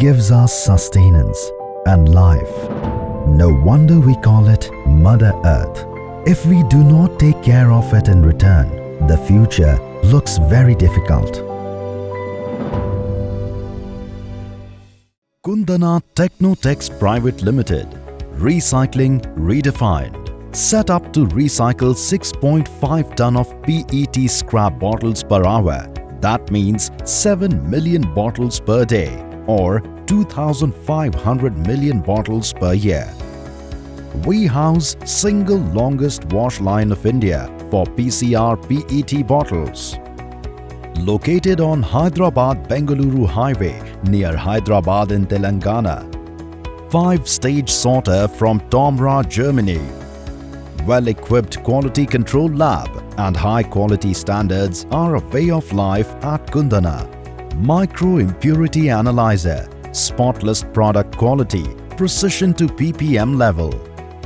gives us sustenance and life. No wonder we call it Mother Earth. If we do not take care of it in return, the future looks very difficult. Kundana Techno Tex Pvt Ltd. Recycling redefined. Set up to recycle 6.5 ton of PET scrap bottles per hour. That means 7 million bottles per day or 2,500 million bottles per year. We house single longest wash line of India for PCR PET bottles. Located on Hyderabad-Bengaluru Highway near Hyderabad in Telangana. 5-stage sorter from Tomra, Germany. Well-equipped quality control lab and high-quality standards are a way of life at Kundana. Micro-impurity analyzer, spotless product quality, precision to ppm level.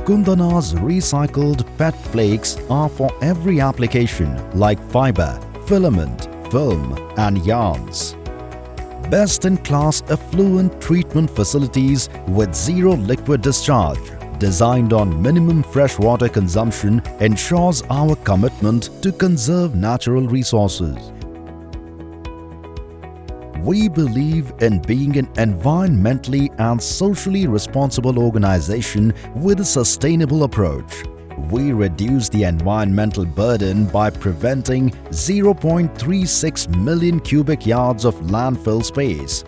Kundana's recycled PET flakes are for every application like fiber, filament, film and yarns. Best-in-class effluent treatment facilities with zero liquid discharge, designed on minimum freshwater consumption, ensures our commitment to conserve natural resources. We believe in being an environmentally and socially responsible organization with a sustainable approach. We reduce the environmental burden by preventing 0.36 million cubic yards of landfill space,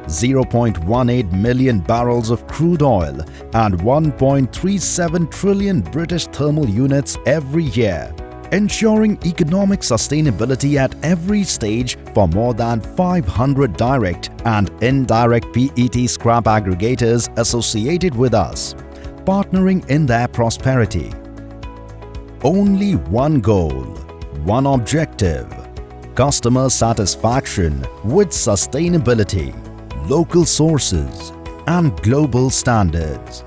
0.18 million barrels of crude oil and 1.37 trillion British thermal units every year, ensuring economic sustainability at every stage for more than 500 direct and indirect PET scrap aggregators associated with us, partnering in their prosperity. Only one goal, one objective: customer satisfaction with sustainability, local sources, and global standards.